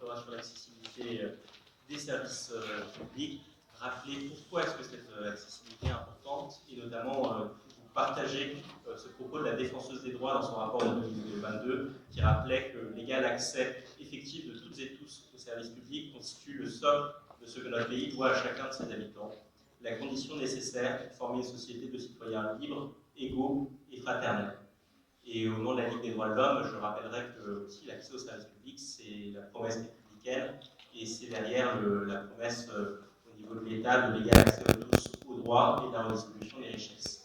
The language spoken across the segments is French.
portera sur l'accessibilité des services publics. Rappeler pourquoi est-ce que cette accessibilité est importante, et notamment vous partager ce propos de la défenseuse des droits dans son rapport de 2022, qui rappelait que l'égal accès effectif de toutes et tous aux services publics constitue le socle de ce que notre pays doit à chacun de ses habitants, la condition nécessaire pour former une société de citoyens libres, égaux et fraternels. Et au nom de la Ligue des droits de l'homme, je rappellerai que aussi l'accès aux services publics, c'est la promesse républicaine, et c'est derrière la promesse au niveau de l'État de l'égal accès de tous aux droits et de la redistribution des richesses.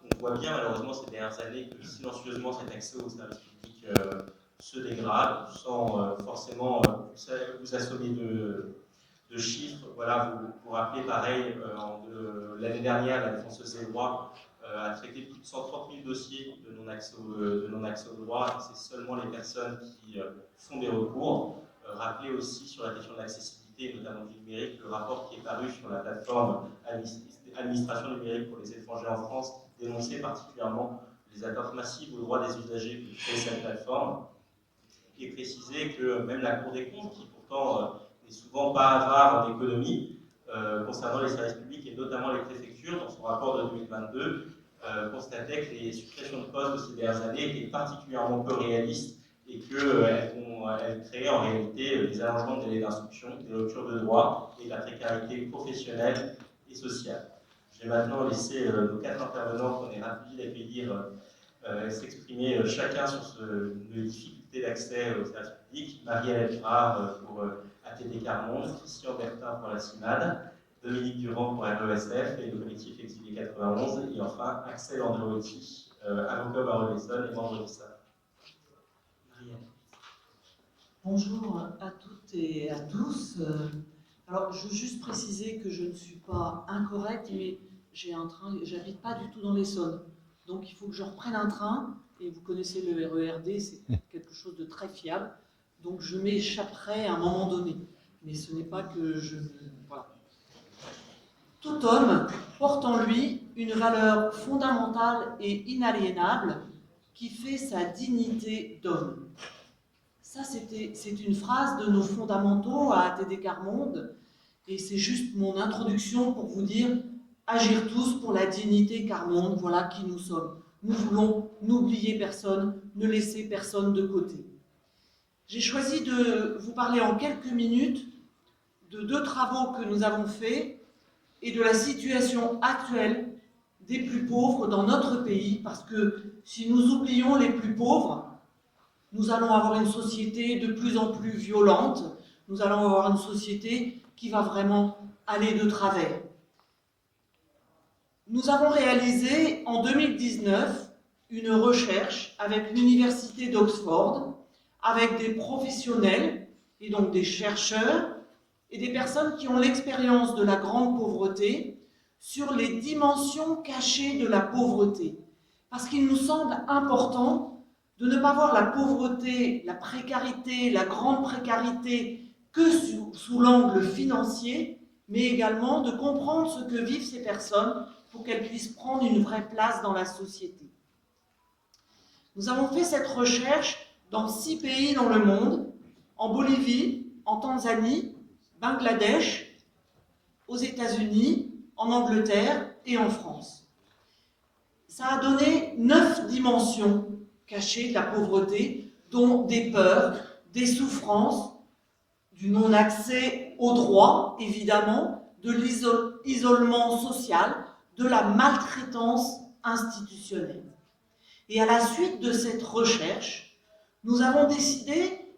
On voit bien malheureusement ces dernières années que silencieusement cet accès aux services publics se dégrade, sans forcément vous assommer de chiffres. Voilà, vous rappelez pareil, l'année dernière, la défenseuse des droits a traité plus de 130 000 dossiers de non-accès aux droits, et c'est seulement les personnes qui font des recours. Rappelez aussi sur la question de l'accessibilité, notamment du numérique, le rapport qui est paru sur la plateforme Administration numérique pour les étrangers en France, dénonçait particulièrement les atteintes massives aux droits des usagers que crée cette plateforme, et précisait que même la Cour des comptes, qui pourtant n'est souvent pas avare en économie, concernant les services publics et notamment les préfectures, dans son rapport de 2022, constatait que les suppressions de postes de ces dernières années étaient particulièrement peu réalistes, et qu'elles créaient en réalité des allongements de délais d'instruction, des ruptures de droits et de la précarité professionnelle et sociale. Je vais maintenant laisser nos 4 intervenants qu'on est ravis d'accueillir s'exprimer chacun sur les difficultés d'accès aux services publics. Marie-Hélène Girard pour ATD Carmonde, Christian Bertin pour la CIMAD, Dominique Durand pour RESF et le collectif Exilé 91, et enfin Axel Andreotti, avocat barreau d'Essonne et membre de ça. Marie-Hélène. Bonjour à toutes et à tous. Alors, je veux juste préciser que je ne suis pas incorrecte, mais j'ai un train, j'habite pas du tout dans l'Essonne. Donc, il faut que je reprenne un train, et vous connaissez le RERD, c'est quelque chose de très fiable. Donc, je m'échapperai à un moment donné. Mais ce n'est pas que je... Voilà. Tout homme porte en lui une valeur fondamentale et inaliénable qui fait sa dignité d'homme. Ça, c'est une phrase de nos fondamentaux à ATD Carmonde, et c'est juste mon introduction pour vous dire agir tous pour la dignité Carmonde, voilà qui nous sommes. Nous voulons n'oublier personne, ne laisser personne de côté. J'ai choisi de vous parler en quelques minutes de 2 travaux que nous avons faits et de la situation actuelle des plus pauvres dans notre pays, parce que si nous oublions les plus pauvres, nous allons avoir une société de plus en plus violente, nous allons avoir une société qui va vraiment aller de travers. Nous avons réalisé en 2019 une recherche avec l'Université d'Oxford, avec des professionnels et donc des chercheurs et des personnes qui ont l'expérience de la grande pauvreté sur les dimensions cachées de la pauvreté. Parce qu'il nous semble important de ne pas voir la pauvreté, la précarité, la grande précarité que sous l'angle financier, mais également de comprendre ce que vivent ces personnes pour qu'elles puissent prendre une vraie place dans la société. Nous avons fait cette recherche dans 6 pays dans le monde, en Bolivie, en Tanzanie, Bangladesh, aux États-Unis, en Angleterre et en France. Ça a donné 9 dimensions cachées de la pauvreté, dont des peurs, des souffrances, du non-accès aux droits, évidemment, de l'isolement social, de la maltraitance institutionnelle. Et à la suite de cette recherche, nous avons décidé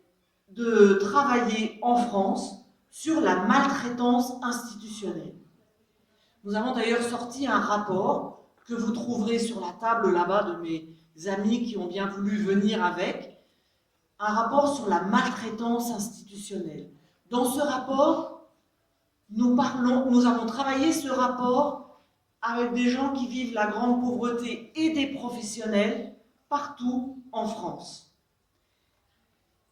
de travailler en France sur la maltraitance institutionnelle. Nous avons d'ailleurs sorti un rapport que vous trouverez sur la table là-bas de mes amis qui ont bien voulu venir avec, un rapport sur la maltraitance institutionnelle. Dans ce rapport, nous avons travaillé ce rapport avec des gens qui vivent la grande pauvreté et des professionnels partout en France.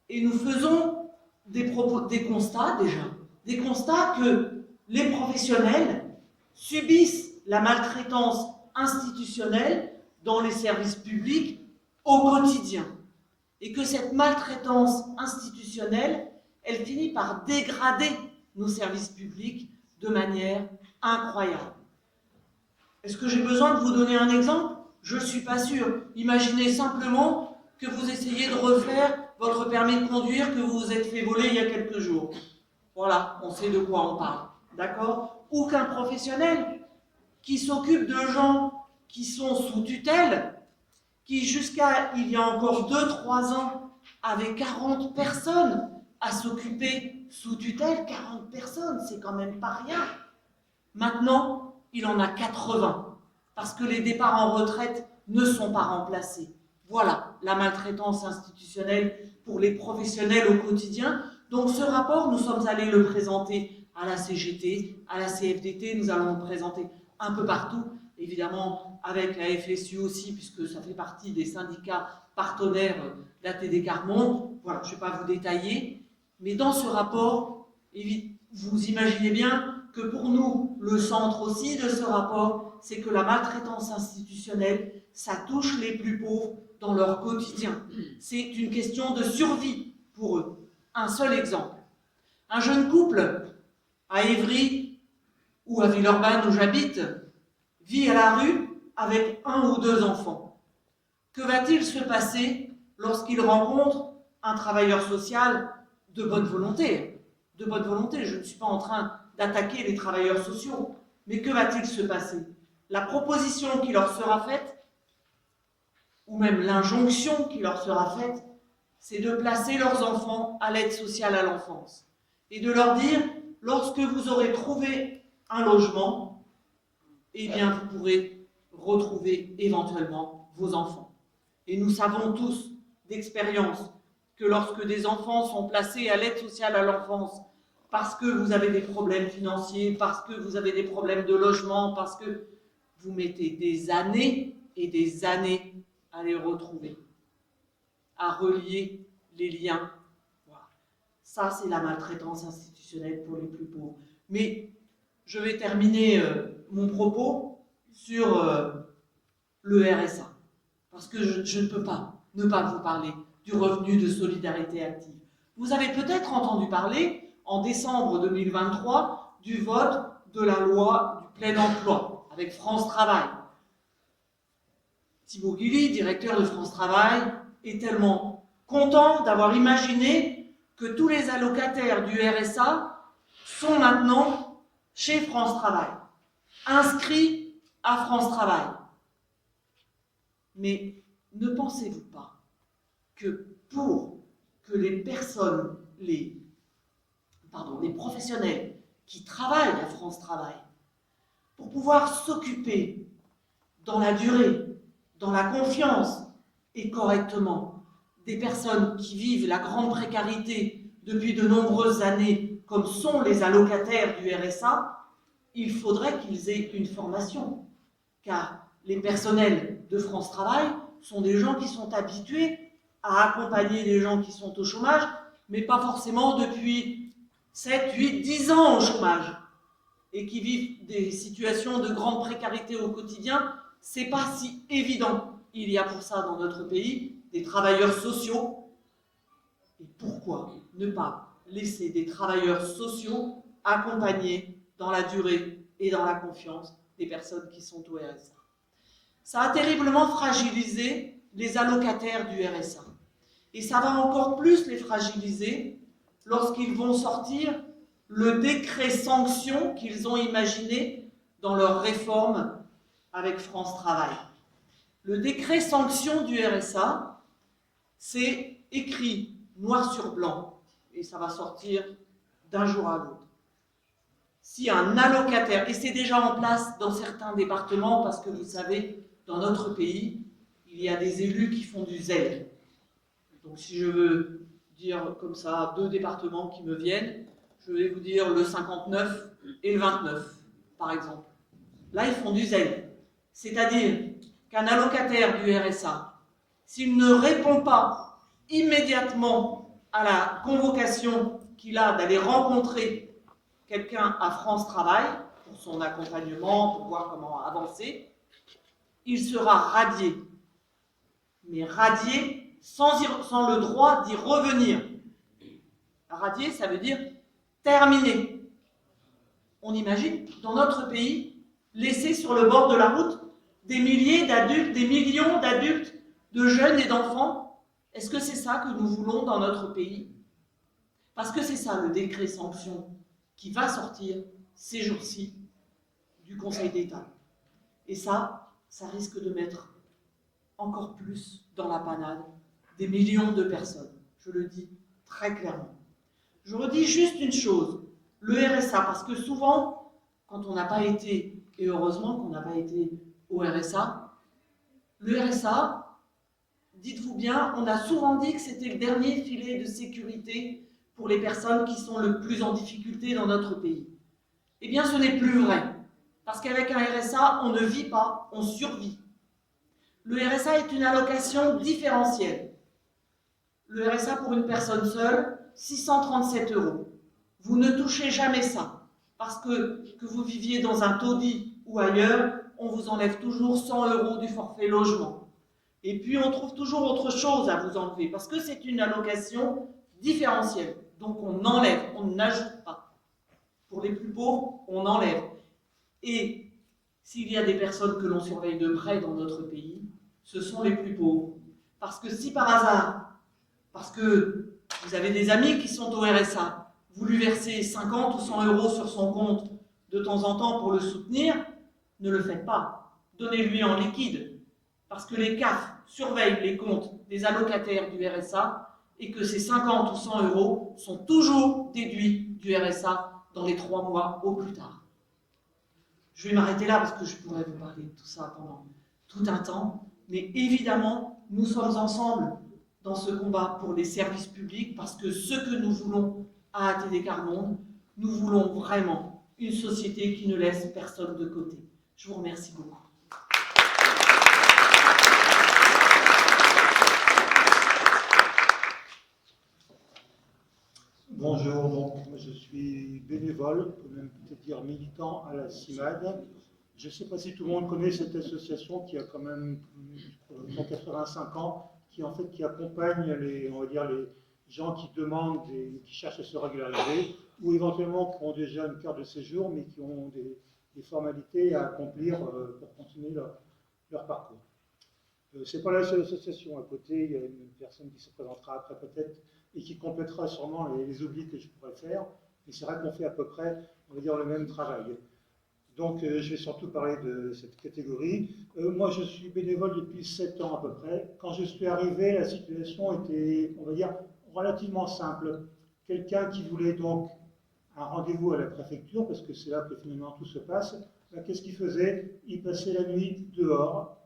Et nous faisons des constats déjà, des constats que les professionnels subissent la maltraitance institutionnelle dans les services publics au quotidien. Et que cette maltraitance institutionnelle, elle finit par dégrader nos services publics de manière incroyable. Est-ce que j'ai besoin de vous donner un exemple? Je ne suis pas sûr. Imaginez simplement que vous essayez de refaire votre permis de conduire que vous vous êtes fait voler il y a quelques jours. Voilà, on sait de quoi on parle. D'accord? Ou qu'un professionnel qui s'occupe de gens qui sont sous tutelle, qui jusqu'à il y a encore 2-3 ans avait 40 personnes à s'occuper sous tutelle. 40 personnes, c'est quand même pas rien. Maintenant, il en a 80, parce que les départs en retraite ne sont pas remplacés. Voilà la maltraitance institutionnelle pour les professionnels au quotidien. Donc ce rapport, nous sommes allés le présenter à la CGT, à la CFDT, nous allons le présenter un peu partout, évidemment avec la FSU aussi, puisque ça fait partie des syndicats partenaires d'ATD Carmonde. Voilà, je ne vais pas vous détailler, mais dans ce rapport, vous imaginez bien que pour nous, le centre aussi de ce rapport, c'est que la maltraitance institutionnelle, ça touche les plus pauvres dans leur quotidien. C'est une question de survie pour eux. Un seul exemple. Un jeune couple à Évry ou à Villeurbanne où j'habite vit à la rue avec 1 ou 2 enfants. Que va-t-il se passer lorsqu'il rencontre un travailleur social de bonne volonté? De bonne volonté, je ne suis pas en train d'attaquer les travailleurs sociaux. Mais que va-t-il se passer? La proposition qui leur sera faite, ou même l'injonction qui leur sera faite, c'est de placer leurs enfants à l'aide sociale à l'enfance. Et de leur dire, lorsque vous aurez trouvé un logement, eh bien vous pourrez retrouver éventuellement vos enfants. Et nous savons tous d'expérience que lorsque des enfants sont placés à l'aide sociale à l'enfance, parce que vous avez des problèmes financiers, parce que vous avez des problèmes de logement, parce que vous mettez des années et des années à les retrouver, à relier les liens. Voilà. Ça, c'est la maltraitance institutionnelle pour les plus pauvres. Mais je vais terminer mon propos sur le RSA, parce que je ne peux pas ne pas vous parler du revenu de solidarité active. Vous avez peut-être entendu parler en décembre 2023 du vote de la loi du plein emploi avec France Travail. Thibaut Guilly, directeur de France Travail, est tellement content d'avoir imaginé que tous les allocataires du RSA sont maintenant chez France Travail, inscrits à France Travail. Mais ne pensez-vous pas que pour que les personnes, les professionnels qui travaillent à France Travail, pour pouvoir s'occuper dans la durée, dans la confiance et correctement des personnes qui vivent la grande précarité depuis de nombreuses années, comme sont les allocataires du RSA, il faudrait qu'ils aient une formation. Car les personnels de France Travail sont des gens qui sont habitués à accompagner des gens qui sont au chômage, mais pas forcément depuis 7, 8, 10 ans au chômage, et qui vivent des situations de grande précarité au quotidien. C'est pas si évident. Il y a pour ça dans notre pays des travailleurs sociaux. Et pourquoi ne pas laisser des travailleurs sociaux accompagner dans la durée et dans la confiance des personnes qui sont au RSA? Ça a terriblement fragilisé les allocataires du RSA. Et ça va encore plus les fragiliser lorsqu'ils vont sortir le décret sanction qu'ils ont imaginé dans leur réforme avec France Travail. Le décret sanction du RSA, c'est écrit noir sur blanc, et ça va sortir d'un jour à l'autre. Si un allocataire, et c'est déjà en place dans certains départements, parce que vous savez, dans notre pays, il y a des élus qui font du zèle. Donc si je veux dire comme ça 2 départements qui me viennent, je vais vous dire le 59 et le 29, par exemple. Là, ils font du zèle. C'est-à-dire qu'un allocataire du RSA, s'il ne répond pas immédiatement à la convocation qu'il a d'aller rencontrer quelqu'un à France Travail pour son accompagnement, pour voir comment avancer, il sera radié. Mais radié sans le droit d'y revenir. Radier, ça veut dire terminé. On imagine, dans notre pays, laisser sur le bord de la route des milliers d'adultes, des millions d'adultes, de jeunes et d'enfants. Est-ce que c'est ça que nous voulons dans notre pays? Parce que c'est ça le décret sanction qui va sortir ces jours-ci du Conseil d'État. Et ça risque de mettre encore plus dans la panade des millions de personnes. Je le dis très clairement. Je redis juste une chose, le RSA, parce que souvent, quand on n'a pas été, et heureusement qu'on n'a pas été au RSA, le RSA, dites-vous bien, on a souvent dit que c'était le dernier filet de sécurité pour les personnes qui sont le plus en difficulté dans notre pays. Eh bien, ce n'est plus vrai. Parce qu'avec un RSA, on ne vit pas, on survit. Le RSA est une allocation différentielle. Le RSA pour une personne seule, 637 €. Vous ne touchez jamais ça. Parce que vous viviez dans un taudis ou ailleurs, on vous enlève toujours 100 € du forfait logement. Et puis on trouve toujours autre chose à vous enlever, parce que c'est une allocation différentielle. Donc on enlève, on n'ajoute pas. Pour les plus pauvres, on enlève. Et s'il y a des personnes que l'on surveille de près dans notre pays, ce sont les plus pauvres. Parce que si par hasard, parce que vous avez des amis qui sont au RSA, vous lui versez 50 ou 100 € sur son compte de temps en temps pour le soutenir, ne le faites pas. Donnez-lui en liquide. Parce que les CAF surveillent les comptes des allocataires du RSA et que ces 50 ou 100 € sont toujours déduits du RSA dans les 3 mois au plus tard. Je vais m'arrêter là parce que je pourrais vous parler de tout ça pendant tout un temps, mais évidemment, nous sommes ensemble dans ce combat pour les services publics parce que ce que nous voulons à ATD Quart Monde, nous voulons vraiment une société qui ne laisse personne de côté. Je vous remercie beaucoup. Bonjour, donc moi je suis bénévole, on peut même peut-être dire militant à la CIMAD. Je ne sais pas si tout le monde connaît cette association qui a quand même 85 ans, qui en fait qui accompagne les, on va dire, les gens qui demandent, qui cherchent à se régulariser, ou éventuellement qui ont déjà une carte de séjour, mais qui ont des formalités à accomplir pour continuer leur parcours. Ce n'est pas la seule association. À côté, il y a une personne qui se présentera après peut-être et qui complétera sûrement les oublis que je pourrais faire. Mais c'est vrai qu'on fait à peu près, on va dire, le même travail. Donc, je vais surtout parler de cette catégorie. Moi, je suis bénévole depuis 7 ans à peu près. Quand je suis arrivé, la situation était, on va dire, relativement simple. Quelqu'un qui voulait donc un rendez-vous à la préfecture, parce que c'est là que finalement tout se passe, qu'est-ce qu'il faisait? Il passait la nuit dehors.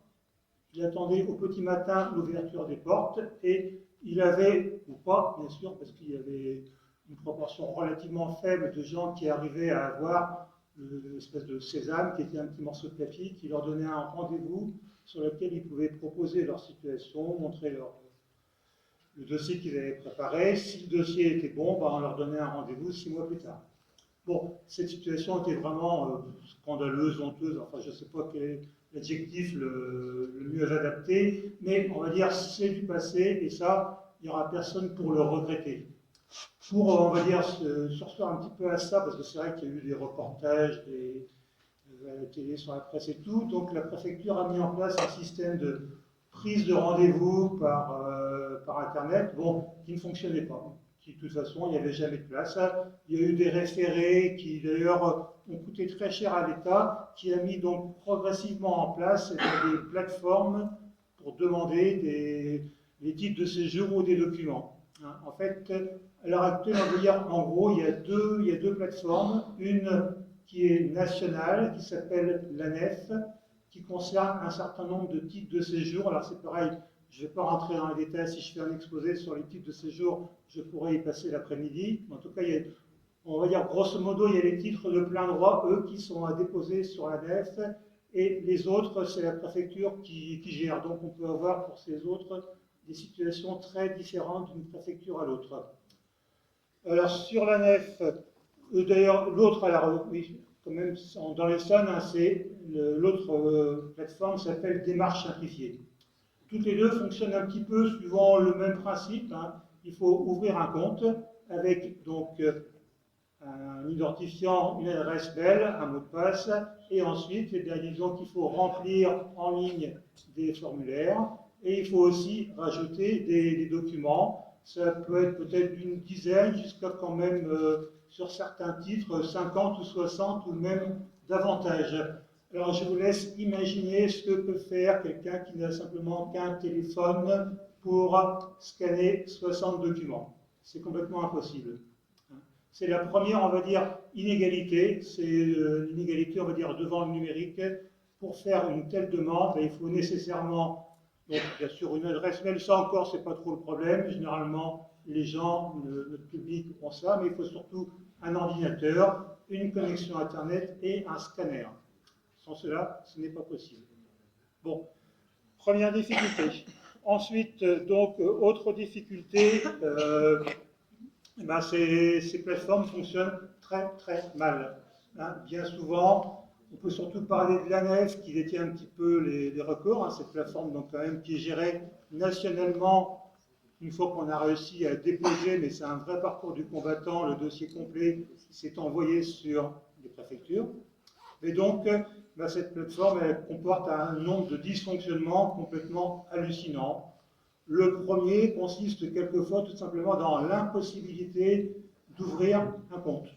Il attendait au petit matin l'ouverture des portes et il avait, ou pas bien sûr, parce qu'il y avait une proportion relativement faible de gens qui arrivaient à avoir l'espèce de sésame qui était un petit morceau de papier qui leur donnait un rendez-vous sur lequel ils pouvaient proposer leur situation, montrer le dossier qu'ils avaient préparé. Si le dossier était bon, on leur donnait un rendez-vous 6 mois plus tard. Bon, cette situation était vraiment scandaleuse, honteuse, enfin je ne sais pas quel est l'adjectif le mieux adapté, mais on va dire c'est du passé et ça, il n'y aura personne pour le regretter. Pour, on va dire, sursoir un petit peu à ça, parce que c'est vrai qu'il y a eu des reportages à la télé, sur la presse et tout, donc la préfecture a mis en place un système de prise de rendez-vous par Internet, bon, qui ne fonctionnait pas. Qui, de toute façon, il n'y avait jamais de place. Il y a eu des référés qui, d'ailleurs, ont coûté très cher à l'État, qui a mis donc progressivement en place des plateformes pour demander des titres de séjour ou des documents. En fait, à l'heure actuelle, on veut dire, en gros, il y a deux plateformes. Une qui est nationale, qui s'appelle l'ANEF, qui concerne un certain nombre de titres de séjour. Alors c'est pareil, je ne vais pas rentrer dans les détails. Si je fais un exposé sur les titres de séjour, je pourrais y passer l'après-midi. En tout cas, on va dire grosso modo, il y a les titres de plein droit, eux, qui sont à déposer sur l'ANEF, et les autres, c'est la préfecture qui gère. Donc on peut avoir pour ces autres des situations très différentes d'une préfecture à l'autre. Alors sur l'ANEF, d'ailleurs, l'autre, oui, quand même, dans l'Essonne, c'est l'autre plateforme s'appelle Démarche Simplifiée. Toutes les deux fonctionnent un petit peu suivant le même principe. Il faut ouvrir un compte avec donc un identifiant, une adresse mail, un mot de passe, et ensuite, eh bien, disons qu'il faut remplir en ligne des formulaires, et il faut aussi rajouter des documents. Ça peut être peut-être d'une dizaine jusqu'à quand même, sur certains titres, 50 ou 60 ou même davantage. Alors je vous laisse imaginer ce que peut faire quelqu'un qui n'a simplement qu'un téléphone pour scanner 60 documents. C'est complètement impossible. C'est la première, on va dire, inégalité. C'est l'inégalité, on va dire, devant le numérique. Pour faire une telle demande, il faut nécessairement, donc bien sûr, une adresse mail. Ça encore, c'est pas trop le problème. Généralement, les gens, notre public ont ça, mais il faut surtout un ordinateur, une connexion Internet et un scanner. Sans cela, ce n'est pas possible. Bon, première difficulté. Ensuite, donc, autre difficulté, ben ces plateformes fonctionnent très très mal. Hein. Bien souvent, on peut surtout parler de l'ANEF qui détient un petit peu les records. Hein, cette plateforme donc, quand même, qui est gérée nationalement une fois qu'on a réussi à déposer, mais c'est un vrai parcours du combattant, le dossier complet s'est envoyé sur les préfectures. Et donc, ben, cette plateforme elle comporte un nombre de dysfonctionnements complètement hallucinants. Le premier consiste quelquefois tout simplement dans l'impossibilité d'ouvrir un compte.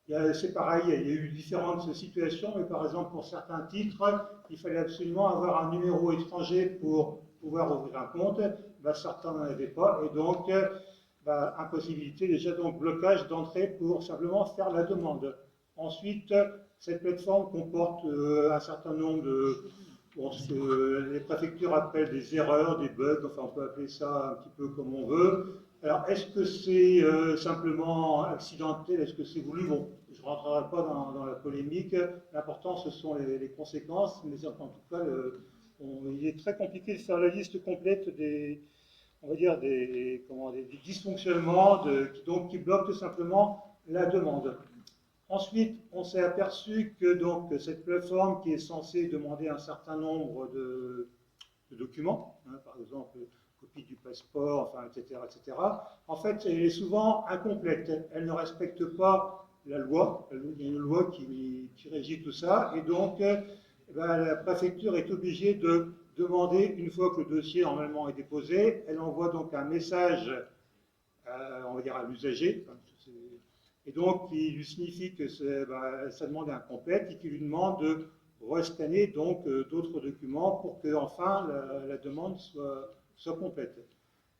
C'est pareil, il y a eu différentes situations, mais par exemple pour certains titres, il fallait absolument avoir un numéro étranger pour pouvoir ouvrir un compte. Ben, certains n'en avaient pas, et donc ben, impossibilité, déjà donc blocage d'entrée pour simplement faire la demande. Ensuite, cette plateforme comporte un certain nombre de ce que les préfectures appellent des erreurs, des bugs, enfin on peut appeler ça un petit peu comme on veut. Alors est-ce que c'est simplement accidentel, est-ce que c'est voulu? Bon, je ne rentrerai pas dans la polémique, l'important ce sont les conséquences, mais en tout cas il est très compliqué de faire la liste complète des, on va dire des dysfonctionnements qui bloquent tout simplement la demande. Ensuite, on s'est aperçu que donc, cette plateforme qui est censée demander un certain nombre de documents, hein, par exemple copie du passeport, enfin, etc., en fait, elle est souvent incomplète. Elle ne respecte pas la loi. Il y a une loi qui régit tout ça. Et donc, ben, la préfecture est obligée de demander, une fois que le dossier normalement est déposé, elle envoie donc un message, on va dire à l'usager, et donc il lui signifie que sa demande est incomplète et qu'il lui demande de rescanner donc d'autres documents pour que enfin la demande soit complète.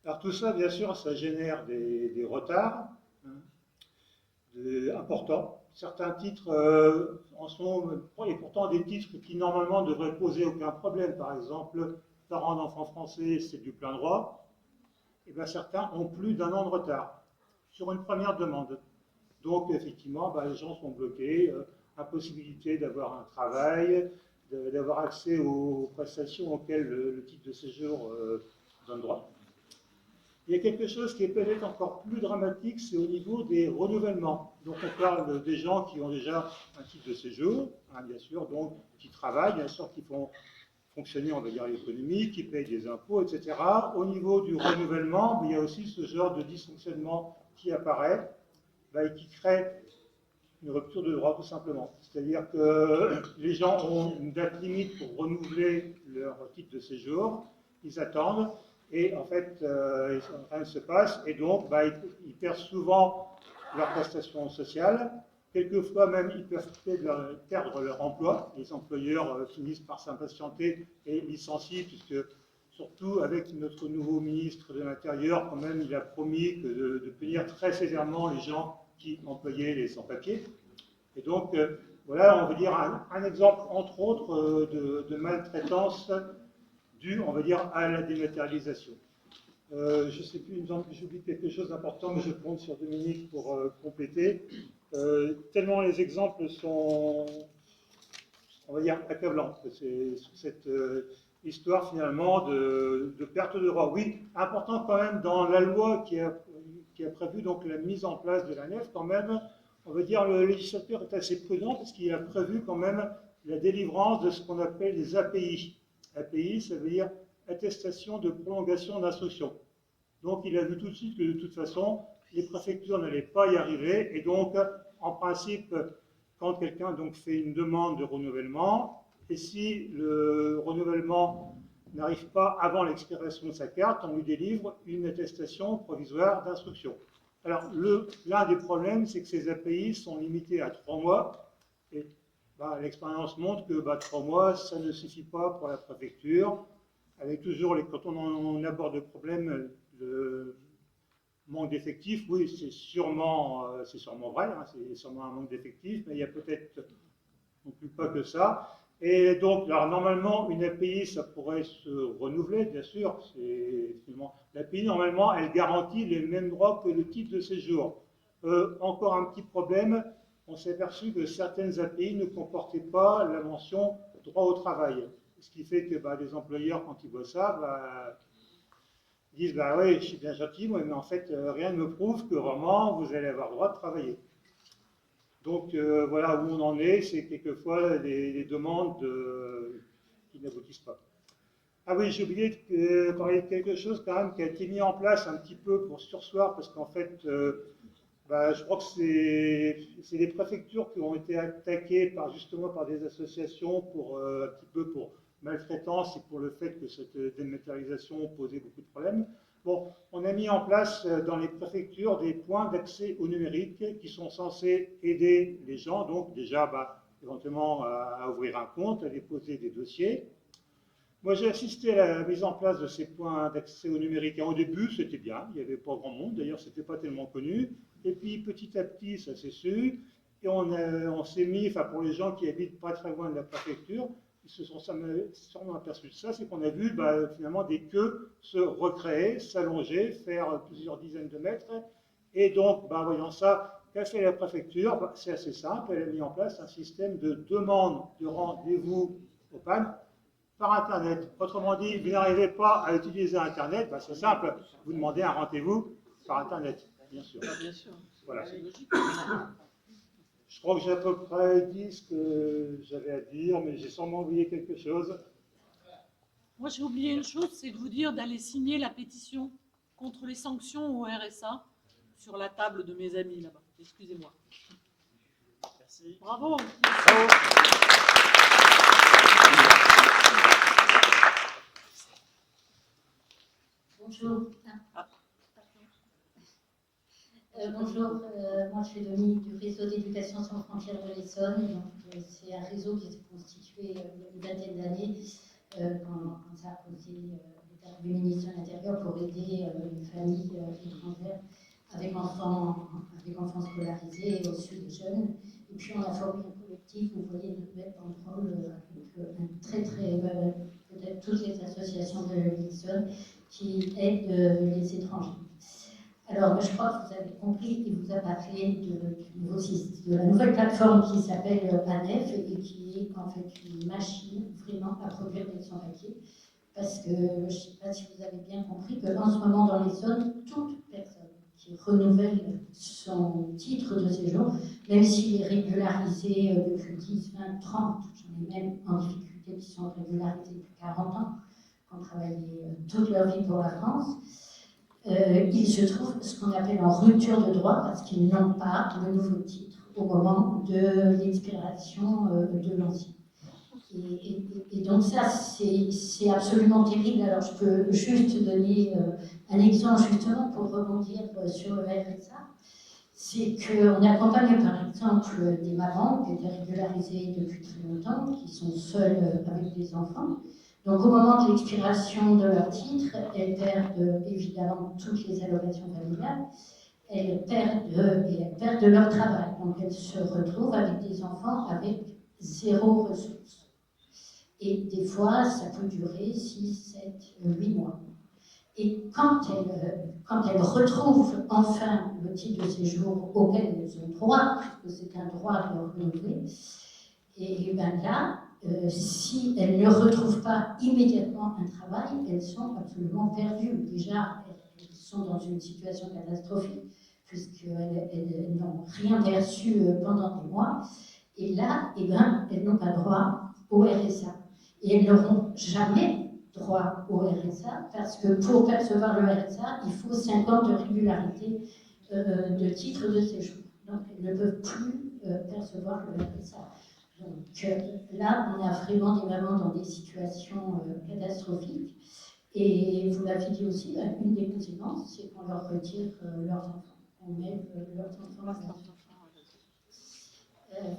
Alors tout ça, bien sûr, ça génère des retards importants. Certains titres en sont, et pourtant des titres qui normalement devraient poser aucun problème. Par exemple, parents d'enfants français, c'est du plein droit. Et bien certains ont plus d'1 an de retard sur une première demande. Donc, effectivement, ben, les gens sont bloqués, impossibilité d'avoir un travail, d'avoir accès aux prestations auxquelles le titre de séjour donne droit. Il y a quelque chose qui est peut-être encore plus dramatique, c'est au niveau des renouvellements. Donc, on parle des gens qui ont déjà un titre de séjour, hein, bien sûr, donc qui travaillent, bien sûr, qui font fonctionner, on va dire, l'économie, qui payent des impôts, etc. Au niveau du renouvellement, il y a aussi ce genre de dysfonctionnement qui apparaît. Et qui crée une rupture de droit tout simplement. C'est-à-dire que les gens ont une date limite pour renouveler leur titre de séjour, ils attendent, et en fait, rien ne se passe, et donc ils perdent souvent leurs prestations sociales, quelquefois même ils peuvent perdre leur emploi, les employeurs finissent par s'impatienter et licencient, puisque surtout avec notre nouveau ministre de l'Intérieur, quand même, il a promis de punir très sévèrement les gens qui employaient les sans-papiers. Et donc, voilà, on va dire, un exemple, entre autres, de maltraitance due, on va dire, à la dématérialisation. Je ne sais plus, il me semble que j'oublie quelque chose d'important, mais je compte sur Dominique pour compléter. Tellement les exemples sont, on va dire, accablants. C'est cette histoire, finalement, de perte de droit. Oui, important quand même, dans la loi qui a prévu donc la mise en place de l'ANEF, quand même, on va dire le législateur est assez prudent parce qu'il a prévu quand même la délivrance de ce qu'on appelle les API. API, ça veut dire attestation de prolongation d'instruction. Donc il a vu tout de suite que de toute façon, les préfectures n'allaient pas y arriver. Et donc, en principe, quand quelqu'un donc fait une demande de renouvellement, et si le renouvellement n'arrive pas avant l'expiration de sa carte, on lui délivre une attestation provisoire d'instruction. Alors, l'un des problèmes, c'est que ces API sont limités à 3 mois. Et l'expérience montre que 3 mois, ça ne suffit pas pour la préfecture. Avec toujours, quand on aborde le problème de manque d'effectifs, oui, c'est sûrement vrai, hein, c'est sûrement un manque d'effectifs, mais il y a peut-être non plus pas que ça. Et donc, alors, normalement, une API, ça pourrait se renouveler, bien sûr. L'API, normalement, elle garantit les mêmes droits que le titre de séjour. Encore un petit problème, on s'est aperçu que certaines API ne comportaient pas la mention droit au travail. Ce qui fait que les employeurs, quand ils voient ça, ils disent oui, je suis bien gentil, mais en fait, rien ne me prouve que vraiment vous allez avoir le droit de travailler. Donc voilà où on en est, c'est quelquefois des demandes qui n'aboutissent pas. Ah oui, j'ai oublié de parler de quelque chose quand même qui a été mis en place un petit peu pour surseoir, parce qu'en fait, je crois que c'est des préfectures qui ont été attaquées justement par des associations un petit peu pour maltraitance et pour le fait que cette dématérialisation posait beaucoup de problèmes. Bon, on a mis en place dans les préfectures des points d'accès au numérique qui sont censés aider les gens, donc déjà éventuellement à ouvrir un compte, à déposer des dossiers. Moi, j'ai assisté à la mise en place de ces points d'accès au numérique. Et au début, c'était bien, il n'y avait pas grand monde, d'ailleurs, ce n'était pas tellement connu. Et puis, petit à petit, ça s'est su. Et on s'est mis, pour les gens qui habitent pas très loin de la préfecture, ils se sont sûrement aperçus de ça, c'est qu'on a vu finalement des queues se recréer, s'allonger, faire plusieurs dizaines de mètres. Et donc, voyant ça, qu'a fait la préfecture? C'est assez simple, elle a mis en place un système de demande de rendez-vous au PAN par Internet. Autrement dit, vous n'arrivez pas à utiliser Internet, c'est simple, vous demandez un rendez-vous par Internet, bien sûr. Bien sûr. Voilà. Je crois que j'ai à peu près dit ce que j'avais à dire, mais j'ai sûrement oublié quelque chose. Moi, j'ai oublié une chose, c'est de vous dire d'aller signer la pétition contre les sanctions au RSA sur la table de mes amis là-bas. Excusez-moi. Merci. Bravo. Bravo. Bonjour. Bonjour, moi je suis Dominique du réseau d'éducation sans frontières de l'Essonne. C'est un réseau qui s'est constitué il y a une vingtaine d'années quand ça a posé le ministre de l'Intérieur pour aider les familles étrangères avec enfants scolarisés et aussi des jeunes. Et puis on a formé un collectif, vous voyez notre belle banderole avec un peut-être toutes les associations de l'Essonne qui aident les étrangers. Alors, je crois que vous avez compris, il vous a parlé de la nouvelle plateforme qui s'appelle ANEF et qui est en fait une machine vraiment à produire des sans-papiers. Parce que je ne sais pas si vous avez bien compris qu'en ce moment dans les zones, toute personne qui renouvelle son titre de séjour, même s'il est régularisé depuis 10, 20, 30, j'en ai même en difficulté qui sont régularisés depuis 40 ans, qui ont travaillé toute leur vie pour la France, ils se trouvent ce qu'on appelle en rupture de droit parce qu'ils n'ont pas le nouveau titre au moment de l'expiration de l'ancien. Et donc ça, c'est absolument terrible. Alors je peux juste donner un exemple justement pour rebondir sur le RSA. C'est qu'on accompagne par exemple des mamans qui étaient régularisées depuis très longtemps, qui sont seules avec des enfants. Donc au moment de l'expiration de leur titre, elles perdent évidemment toutes les allocations familiales, elles perdent leur travail. Donc elles se retrouvent avec des enfants avec zéro ressource. Et des fois, ça peut durer 6, 7, 8 mois. Et quand elles retrouvent enfin le titre de séjour auquel elles ont droit, puisque c'est un droit de leur renouveler, et bien là, si elles ne retrouvent pas immédiatement un travail, elles sont absolument perdues. Déjà, elles sont dans une situation catastrophique, puisqu'elles n'ont rien perçu pendant des mois. Et là, elles n'ont pas droit au RSA. Et elles n'auront jamais droit au RSA, parce que pour percevoir le RSA, il faut 5 ans de régularité de titre de séjour. Donc, elles ne peuvent plus percevoir le RSA. Donc là, on a vraiment des mamans dans des situations catastrophiques. Et vous l'avez dit aussi, une des conséquences, c'est qu'on leur retire leurs enfants. On met leurs enfants.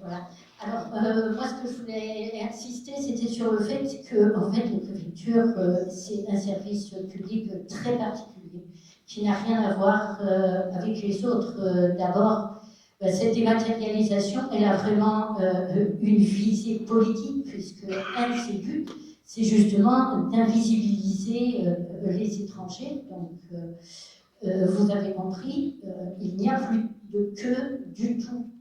Voilà. Alors, moi, ce que je voulais insister, c'était sur le fait que, en fait, les préfectures, c'est un service public très particulier, qui n'a rien à voir avec les autres. D'abord, cette dématérialisation, elle a vraiment une visée politique, puisque un de ses buts, c'est justement d'invisibiliser les étrangers. Donc, vous avez compris, il n'y a plus de queue du tout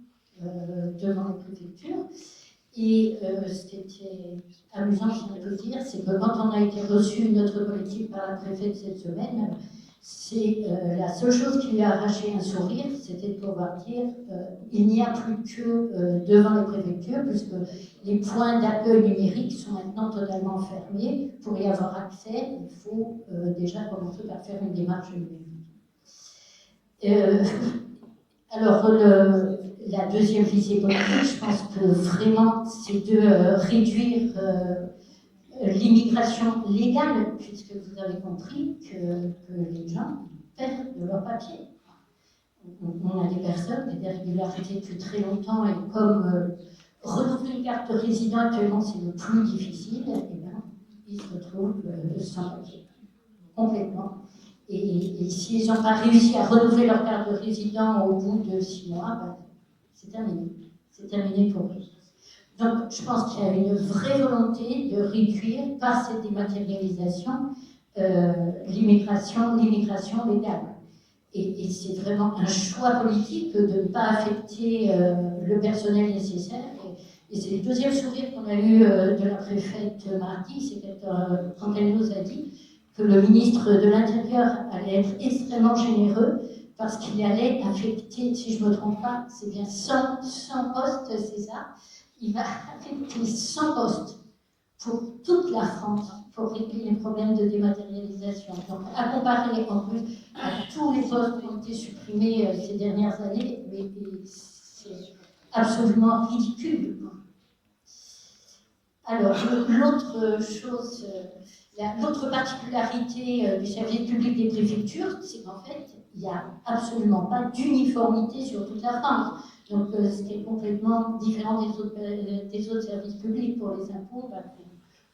devant les préfectures. Et ce qui était amusant, si on peut dire, c'est que quand on a été reçu notre collectif par la préfète cette semaine, c'est la seule chose qui lui a arraché un sourire, c'était de pouvoir dire il n'y a plus que devant les préfectures, puisque les points d'accueil numérique sont maintenant totalement fermés. Pour y avoir accès, il faut déjà commencer par faire une démarche numérique. Alors, la deuxième visée politique, je pense que vraiment, c'est de réduire l'immigration légale, puisque vous avez compris que les gens perdent de leur papier. On a des personnes qui ont des régularités depuis très longtemps, et comme renouveler une carte de résident actuellement, c'est le plus difficile, et bien, ils se retrouvent sans papier, complètement. Et s'ils n'ont pas réussi à renouveler leur carte de résident au bout de 6 mois, ben, c'est terminé. C'est terminé pour eux. Donc, je pense qu'il y a une vraie volonté de réduire, par cette dématérialisation, l'immigration légale. Et c'est vraiment un choix politique de ne pas affecter le personnel nécessaire. Et c'est le deuxième sourire qu'on a eu de la préfète mardi, c'est quand elle nous a dit que le ministre de l'Intérieur allait être extrêmement généreux parce qu'il allait affecter, si je ne me trompe pas, c'est bien 100 postes, c'est ça. Il va affecter 100 postes pour toute la France pour régler les problèmes de dématérialisation. Donc, à comparer en plus à tous les postes qui ont été supprimés ces dernières années, mais c'est absolument ridicule. Alors, l'autre chose, l'autre particularité du service public des préfectures, c'est qu'en fait, il n'y a absolument pas d'uniformité sur toute la France. Donc, ce qui est complètement différent des autres services publics pour les impôts,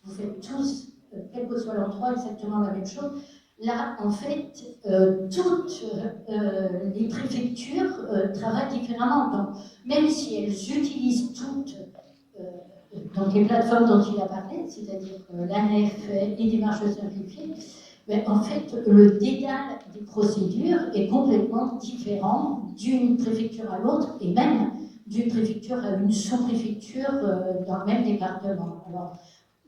vous faites tous, quel que soit l'endroit, exactement la même chose. Là, en fait, toutes les préfectures travaillent différemment. Donc, même si elles utilisent toutes donc les plateformes dont il a parlé, c'est-à-dire l'ANEF et démarches simplifiées, mais en fait, le dédale des procédures est complètement différent d'une préfecture à l'autre, et même d'une préfecture à une sous-préfecture dans le même département. Alors,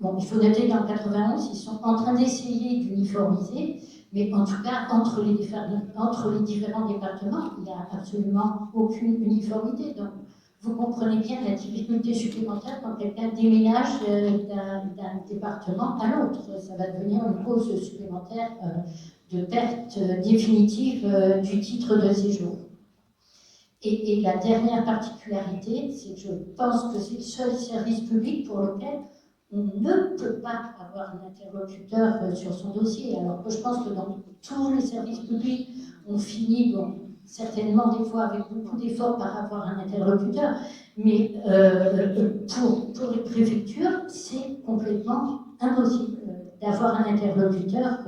bon, il faut noter qu'en 91, ils sont en train d'essayer d'uniformiser, mais en tout cas, entre les différents départements, il n'y a absolument aucune uniformité. Donc, vous comprenez bien la difficulté supplémentaire quand quelqu'un déménage d'un département à l'autre. Ça va devenir une cause supplémentaire de perte définitive du titre de séjour. Et la dernière particularité, c'est que je pense que c'est le seul service public pour lequel on ne peut pas avoir un interlocuteur sur son dossier, alors que je pense que dans tous les services publics, on finit certainement des fois avec beaucoup d'efforts par avoir un interlocuteur, mais pour les préfectures, c'est complètement impossible d'avoir un interlocuteur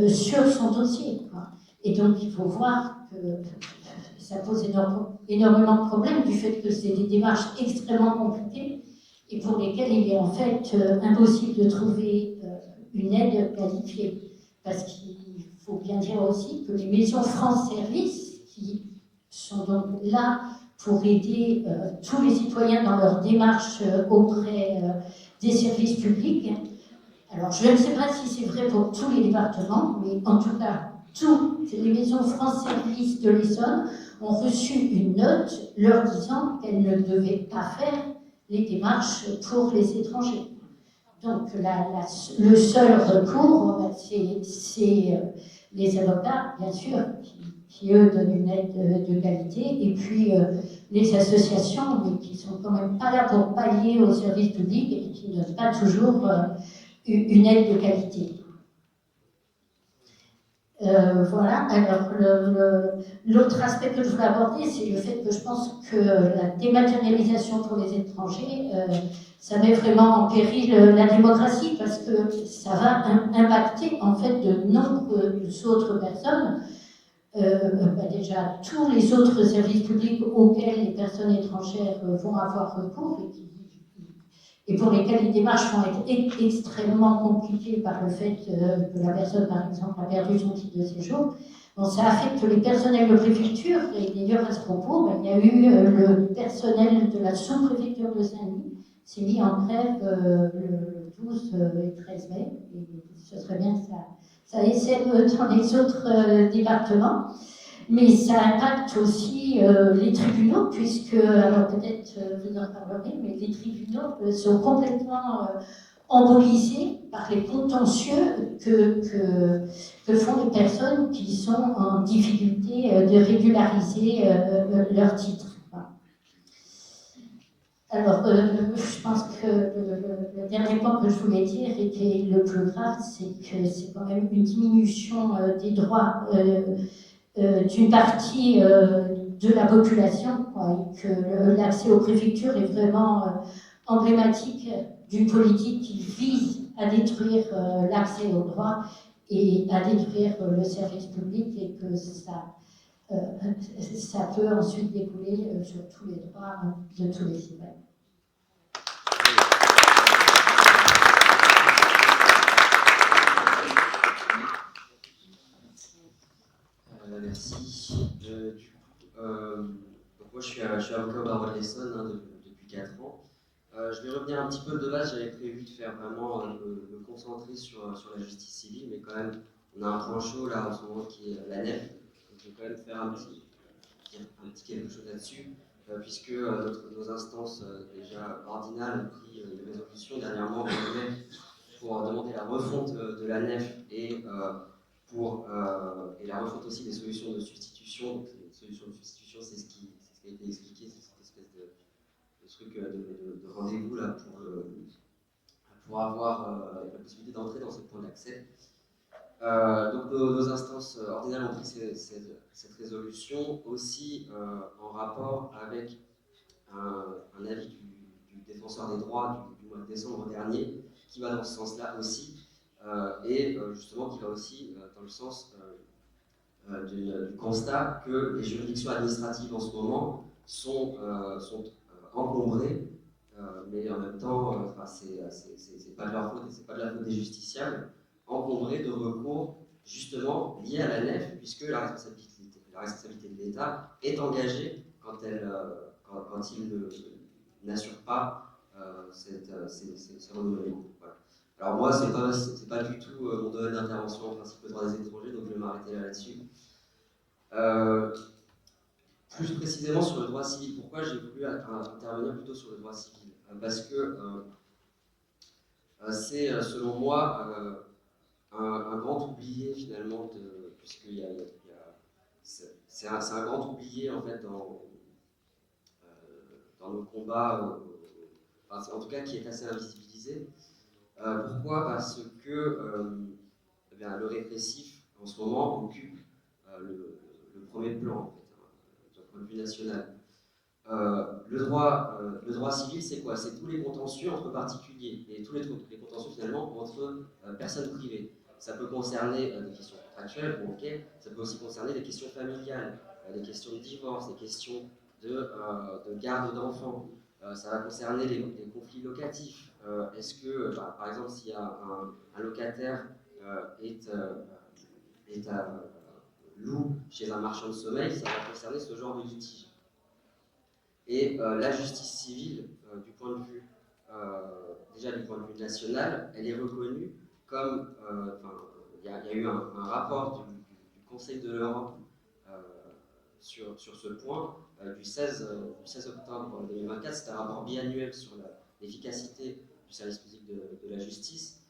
sur son dossier, quoi. Et donc il faut voir que ça pose énormément de problèmes du fait que c'est des démarches extrêmement compliquées et pour lesquelles il est en fait impossible de trouver une aide qualifiée. Parce qu'il faut bien dire aussi que les maisons France Service, qui sont donc là pour aider tous les citoyens dans leur démarche auprès des services publics, alors je ne sais pas si c'est vrai pour tous les départements, mais en tout cas, toutes les maisons France Service de l'Essonne ont reçu une note leur disant qu'elles ne devaient pas faire les démarches pour les étrangers. Donc le seul recours, c'est les avocats, bien sûr, qui eux donnent une aide de qualité, et puis les associations, mais qui sont quand même pas là pour pallier au service public et qui ne donnent pas toujours une aide de qualité. Voilà, alors l'autre aspect que je voulais aborder, c'est le fait que je pense que la dématérialisation pour les étrangers, ça met vraiment en péril la démocratie parce que ça va impacter en fait de nombreuses autres personnes. Déjà, tous les autres services publics auxquels les personnes étrangères vont avoir recours et pour lesquels les démarches vont être extrêmement compliquées par le fait que la personne, par exemple, a perdu son titre de séjour. Bon, ça affecte les personnels de préfecture, et d'ailleurs à ce propos, il y a eu le personnel de la sous-préfecture de Saint-Denis s'est mis en grève le 12 et 13 mai, et ce serait bien que ça essaie dans les autres départements. Mais ça impacte aussi les tribunaux, puisque, alors peut-être vous en parlerez, mais les tribunaux sont complètement embolisés par les contentieux que font les personnes qui sont en difficulté de régulariser leur titre. Alors, je pense que le dernier point que je voulais dire et qui est le plus grave, c'est que c'est quand même une diminution des droits d'une partie de la population, quoi, et que l'accès aux préfectures est vraiment emblématique d'une politique qui vise à détruire l'accès aux droits et à détruire le service public, et que ça peut ensuite découler sur tous les droits de tous les citoyens. Merci. Donc moi je suis avocat au barreau de l'Essonne depuis 4 ans. Je vais revenir un petit peu de base. J'avais prévu de faire vraiment me concentrer sur la justice civile, mais quand même on a un point chaud là en ce moment qui est la nef. Donc je vais quand même faire un petit quelque chose là-dessus, puisque nos instances déjà ordinales ont pris une résolution dernièrement pour demander la refonte de la nef et la refonte aussi des solutions de substitution. Donc, les solutions de substitution, c'est ce qui a été expliqué, c'est cette espèce de truc de rendez-vous là pour avoir la possibilité d'entrer dans ce point d'accès. Donc nos instances ordinales ont pris cette résolution aussi en rapport avec un avis du défenseur des droits du mois de décembre dernier qui va dans ce sens-là aussi. Et justement qui va aussi dans le sens du constat que les juridictions administratives en ce moment sont encombrées, mais en même temps, c'est pas de leur faute et c'est pas de la faute des justiciables, encombrées de recours justement liés à la nef, puisque la responsabilité de l'État est engagée quand il n'assure pas ces renouvellements. Voilà. Alors moi, c'est pas du tout mon domaine d'intervention en principe le droit des étrangers, donc je vais m'arrêter là-dessus. Plus précisément sur le droit civil, pourquoi j'ai voulu intervenir plutôt sur le droit civil? Parce que c'est, selon moi, un grand oublié finalement, puisqu'il c'est un grand oublié en fait dans nos combats, en tout cas qui est assez invisibilisé. Pourquoi? Parce que eh bien, le répressif, en ce moment, occupe le premier plan, en fait, d'un point de vue national. Le droit civil, c'est quoi? C'est tous les contentieux entre particuliers, et tous les contentieux, finalement, entre personnes privées. Ça peut concerner des questions contractuelles, bon, ok. Ça peut aussi concerner des questions familiales, des questions de divorce, des questions de garde d'enfants. Ça va concerner les conflits locatifs. Est-ce que, par exemple, s'il y a un locataire loue chez un marchand de sommeil, ça va concerner ce genre de litige. Et la justice civile, du point de vue, déjà du point de vue national, elle est reconnue comme, il y a eu un rapport du Conseil de l'Europe sur ce point, du 16 octobre 2024, c'est un rapport biannuel sur l'efficacité du service public de la justice,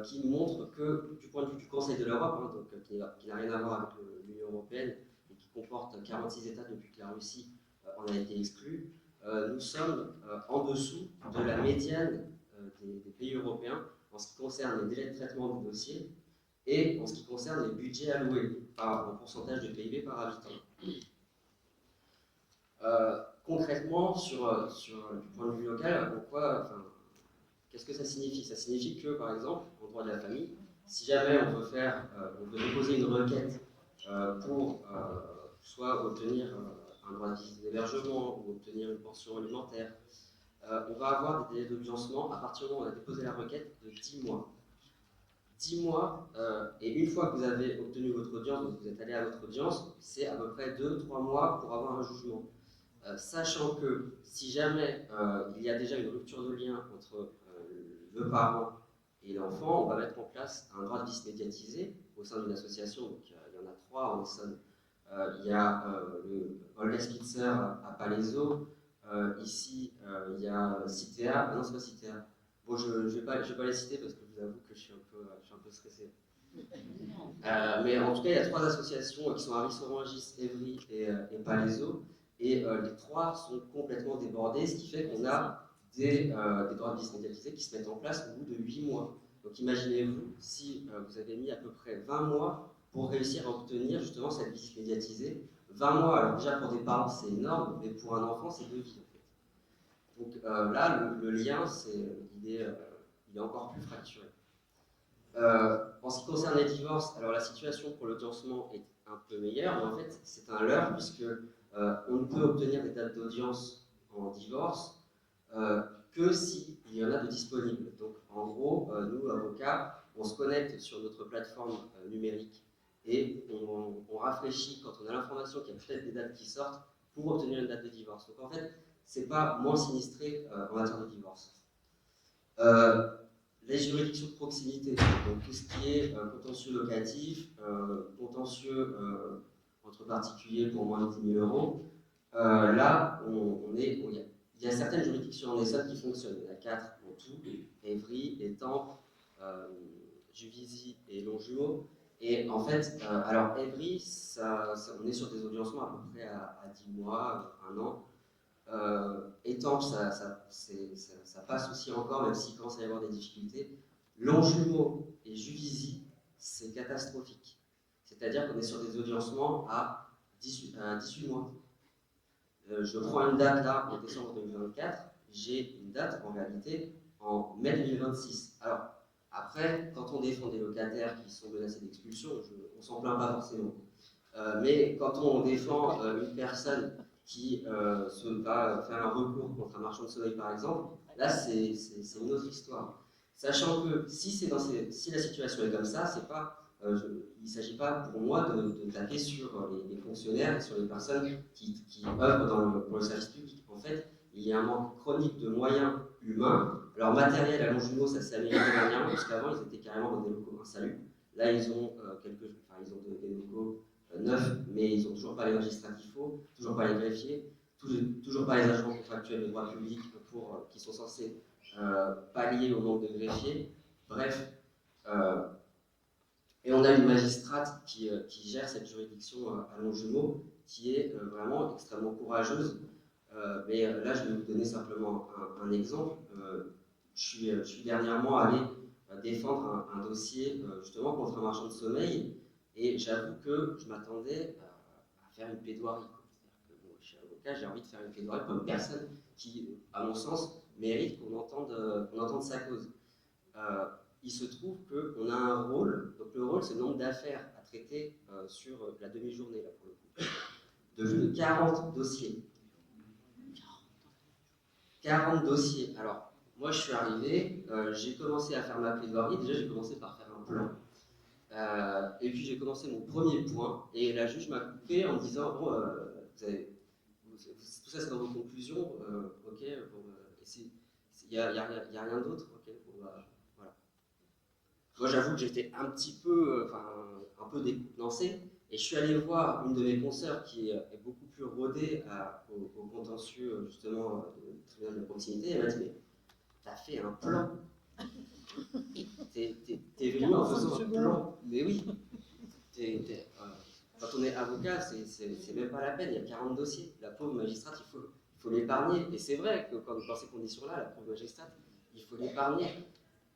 qui montre que, du point de vue du Conseil de l'Europe, hein, donc, qui n'a rien à voir avec l'Union européenne et qui comporte 46 États depuis que la Russie en a été exclue, nous sommes en dessous de la médiane des pays européens en ce qui concerne les délais de traitement des dossiers et en ce qui concerne les budgets alloués en pourcentage de PIB par habitant. Concrètement, du point de vue local, qu'est-ce que ça signifie? Ça signifie que, par exemple, en droit de la famille, si jamais on veut déposer une requête pour soit obtenir un droit de visite d'hébergement ou obtenir une pension alimentaire, on va avoir des délais d'audiencement à partir du moment où on a déposé la requête de 10 mois. 10 mois, et une fois que vous avez obtenu votre audience, donc vous êtes allé à votre audience, c'est à peu près 2-3 mois pour avoir un jugement. Sachant que si jamais il y a déjà une rupture de lien entre le parent et l'enfant, on va mettre en place un droit de visite médiatisé au sein d'une association. Donc, il y en a 3 en Essonne. Il y a le Olga Spitzer à Palaiseau. Ici, il y a Citea. Non, c'est pas Citea. Bon, je ne vais pas les citer parce que je vous avoue que je suis un peu stressé. Mais en tout cas, il y a 3 associations qui sont à Ris-Orangis, Évry et Palaiseau. Et les 3 sont complètement débordés, ce qui fait qu'on a des droits de visite médiatisés qui se mettent en place au bout de 8 mois. Donc imaginez-vous si vous avez mis à peu près 20 mois pour réussir à obtenir justement cette visite médiatisée. 20 mois, alors déjà pour des parents c'est énorme, mais pour un enfant c'est 2 vies en fait. Donc là, le lien, il est encore plus fracturé. En ce qui concerne les divorces, alors la situation pour l'audiencement est un peu meilleure, mais en fait c'est un leurre puisque on ne peut obtenir des dates d'audience en divorce que s'il y en a de disponibles. Donc en gros, nous, avocats, on se connecte sur notre plateforme numérique et on rafraîchit quand on a l'information qu'il y a peut-être des dates qui sortent pour obtenir une date de divorce. Donc en fait, c'est pas moins sinistré en matière de divorce. Les juridictions de proximité, donc tout ce qui est contentieux locatif, contentieux entre particuliers pour moins de 10 000 euros, là, il y a certaines juridictions en Essonne qui fonctionnent. Il y en a 4 en tout, Évry, Étampes, Juvisy et Longjumeau. Et en fait, alors Évry, on est sur des audiencements à peu près à 10 mois, 1 an. Étampes, ça passe aussi encore, même s'il commence à y avoir des difficultés. Longjumeau et Juvisy, c'est catastrophique. C'est-à-dire qu'on est sur des audiencements à 18 mois. Je prends une date là, en décembre 2024, j'ai une date en réalité en mai 2026. Alors, après, quand on défend des locataires qui sont menacés d'expulsion, on s'en plaint pas forcément. Mais quand on défend une personne qui va faire un recours contre un marchand de sommeil par exemple, là c'est une autre histoire. Sachant que si la situation est comme ça, c'est pas il ne s'agit pas pour moi de taper sur les fonctionnaires et sur les personnes qui œuvrent pour le service public. En fait, il y a un manque chronique de moyens humains. Alors matériel à Longjumeau, ça s'est amélioré dernièrement, puisqu'avant ils étaient carrément dans des locaux insalubres. Là ils ont des locaux neufs, mais ils n'ont toujours pas les magistrats qu'il faut, toujours pas les greffiers, toujours pas les agents contractuels de droit public qui sont censés pallier au manque de greffiers. Bref. Et on a une magistrate qui gère cette juridiction à Longjumeau, qui est vraiment extrêmement courageuse. Mais là, je vais vous donner simplement un exemple. Je suis dernièrement allé défendre un dossier justement contre un marchand de sommeil, et j'avoue que je m'attendais à faire une plaidoirie. C'est-à-dire que je suis avocat, j'ai envie de faire une plaidoirie pour une personne qui, à mon sens, mérite qu'on entende sa cause. Il se trouve qu'on a un rôle, donc le rôle c'est le nombre d'affaires à traiter sur la demi-journée, là pour le coup, de 40 dossiers. 40 dossiers. Alors, moi je suis arrivé, j'ai commencé à faire ma plaidoirie, déjà j'ai commencé par faire un plan. Et puis j'ai commencé mon premier point, et la juge m'a coupé en me disant, bon, tout ça c'est dans vos conclusions, ok, bon, il n'y a rien d'autre, ok, bon, bah, voilà. Moi j'avoue que j'étais un peu délancé, et je suis allé voir une de mes consoeurs qui est beaucoup plus rodée au contentieux justement du tribunal de proximité, et elle m'a dit, t'as fait un plan. T'es venu en faisant un plan. Mais oui. Quand on est avocat, c'est même pas la peine, il y a 40 dossiers. La pauvre magistrate, il faut l'épargner. Et c'est vrai que dans ces conditions-là, la pauvre magistrate, il faut l'épargner.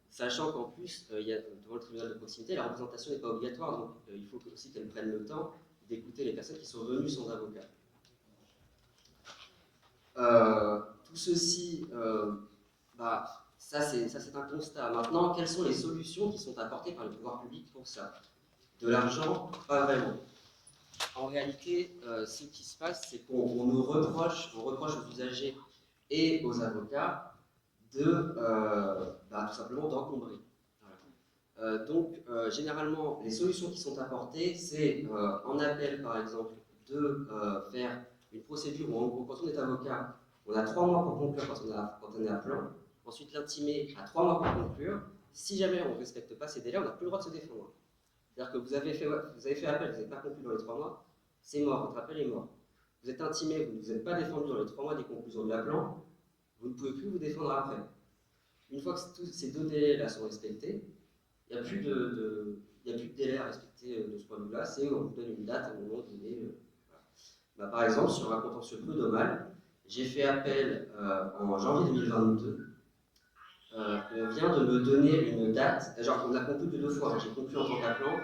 Sachant qu'en plus, devant le tribunal de proximité, la représentation n'est pas obligatoire, donc il faut aussi qu'elle prenne le temps d'écouter les personnes qui sont venues sans avocat. Tout ceci, ça c'est un constat. Maintenant, quelles sont les solutions qui sont apportées par le pouvoir public pour ça? De l'argent, pas vraiment. En réalité, ce qui se passe, c'est qu'on nous reproche, aux usagers et aux avocats de tout simplement d'encombrer. Voilà. Généralement, les solutions qui sont apportées, c'est en appel, par exemple, de faire une procédure où, en gros, quand on est avocat, on a 3 mois pour conclure quand on est à plan. Ensuite, l'intimé a 3 mois pour conclure. Si jamais on ne respecte pas ces délais, on n'a plus le droit de se défendre. C'est-à-dire que vous avez fait appel, vous n'avez pas conclu dans les 3 mois, c'est mort, votre appel est mort. Vous êtes intimé, vous ne vous êtes pas défendu dans les 3 mois des conclusions de la plan, vous ne pouvez plus vous défendre après. Une fois que tous ces 2 délais-là sont respectés, il n'y a plus de délai à respecter de ce point de vue-là, c'est on vous donne une date à un moment donné. Voilà. Par exemple, sur un contentieux prud'homal, j'ai fait appel en janvier 2022. On vient de me donner une date, on a conclu de 2 fois, j'ai conclu en tant qu'appelant,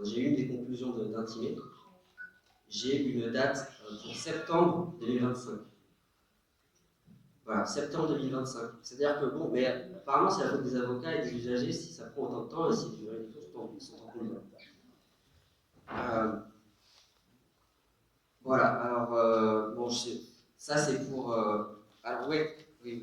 j'ai eu une des conclusions d'intimé, j'ai une date pour septembre 2025. Voilà, septembre 2025. C'est-à-dire que bon, mais apparemment c'est la faute des avocats et des usagers si ça prend autant de temps et si les juridictions sont en cours. Voilà, alors ça c'est pour. Alors oui,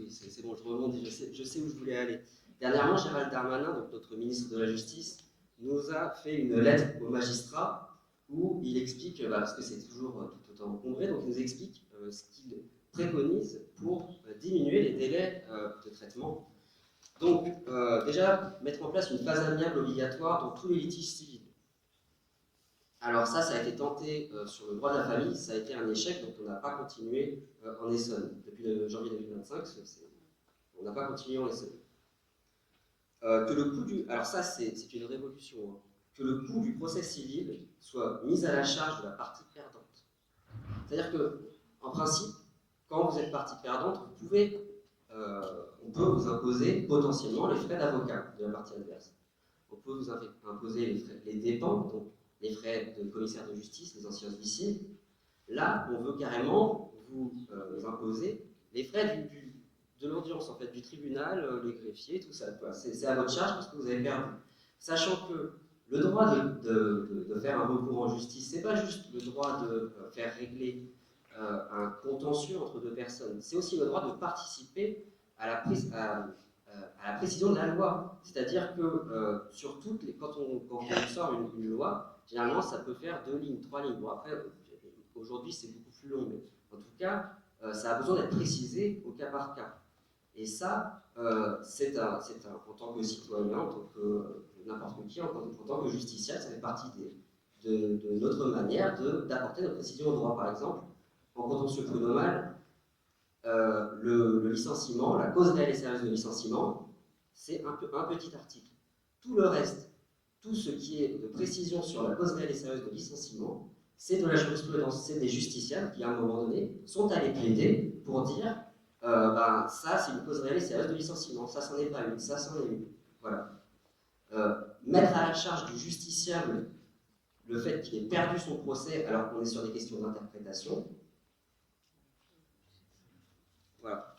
c'est bon, je rebondis, je sais où je voulais aller. Dernièrement, Gérald Darmanin, donc notre ministre de la Justice, nous a fait une lettre aux magistrats où il explique, parce que c'est toujours tout autant encombré, donc il nous explique ce qu'il préconise pour diminuer les délais de traitement. Donc, déjà, mettre en place une phase amiable obligatoire dans tous les litiges civils. Alors ça a été tenté sur le droit de la famille, ça a été un échec, donc on n'a pas continué en Essonne. Depuis janvier 2025, on n'a pas continué en Essonne. Que le coût du... Alors ça, c'est une révolution. Hein. Que le coût du procès civil soit mis à la charge de la partie perdante. C'est-à-dire que, en principe, quand vous êtes partie perdante, on peut vous imposer potentiellement les frais d'avocat de la partie adverse. On peut vous imposer les dépenses, donc les frais de commissaire de justice, les anciens huissiers. Là, on veut carrément vous imposer les frais de l'audience, en fait, du tribunal, les greffiers, tout ça. C'est à votre charge parce que vous avez perdu. Sachant que le droit de faire un recours en justice, c'est pas juste le droit de faire régler un contentieux entre 2 personnes, c'est aussi le droit de participer à la précision de la loi. C'est-à-dire que quand on sort une loi, généralement ça peut faire 2 lignes, 3 lignes. Bon, après, aujourd'hui c'est beaucoup plus long, mais en tout cas, ça a besoin d'être précisé au cas par cas. Et ça, en tant que citoyen, en tant que n'importe qui, en tant que justiciable, ça fait partie de notre manière d'apporter notre précision au droit. Par exemple, en contentieux prud'homal, le licenciement, la cause réelle et sérieuse de licenciement, c'est un petit article. Tout le reste, tout ce qui est de précision sur la cause réelle et sérieuse de licenciement, c'est de la jurisprudence, c'est des justiciables qui, à un moment donné, sont allés plaider pour dire ça, c'est une cause réelle et sérieuse de licenciement, ça, c'en est pas une, ça, c'en est une. Voilà. Mettre à la charge du justiciable le fait qu'il ait perdu son procès alors qu'on est sur des questions d'interprétation. Voilà.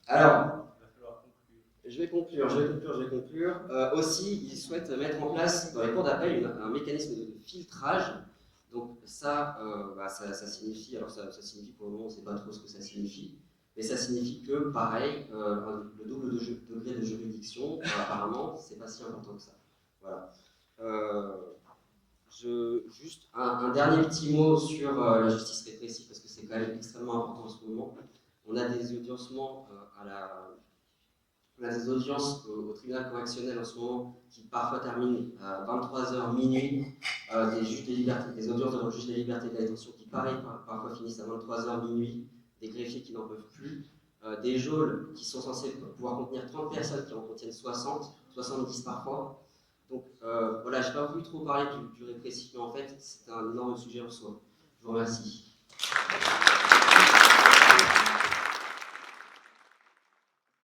Alors, je vais conclure. Aussi, il souhaite mettre en place dans les cours d'appel un mécanisme de filtrage. Donc ça signifie, alors ça signifie pour le moment, on ne sait pas trop ce que ça signifie, mais ça signifie que, pareil, le double degré de juridiction, apparemment, c'est pas si important que ça. Voilà. Juste un dernier petit mot sur la justice répressive, parce que c'est quand même extrêmement important en ce moment. On a des audiencements au tribunal correctionnel en ce moment qui parfois terminent à 23h minuit, des audiences devant le juge des libertés et de la détention qui pareil parfois finissent à 23h minuit, des greffiers qui n'en peuvent plus. des geôles qui sont censées pouvoir contenir 30 personnes qui en contiennent 60, 70 parfois. Donc voilà, je n'ai pas voulu trop parler du répressif, mais en fait, c'est un énorme sujet en soi. Je vous remercie.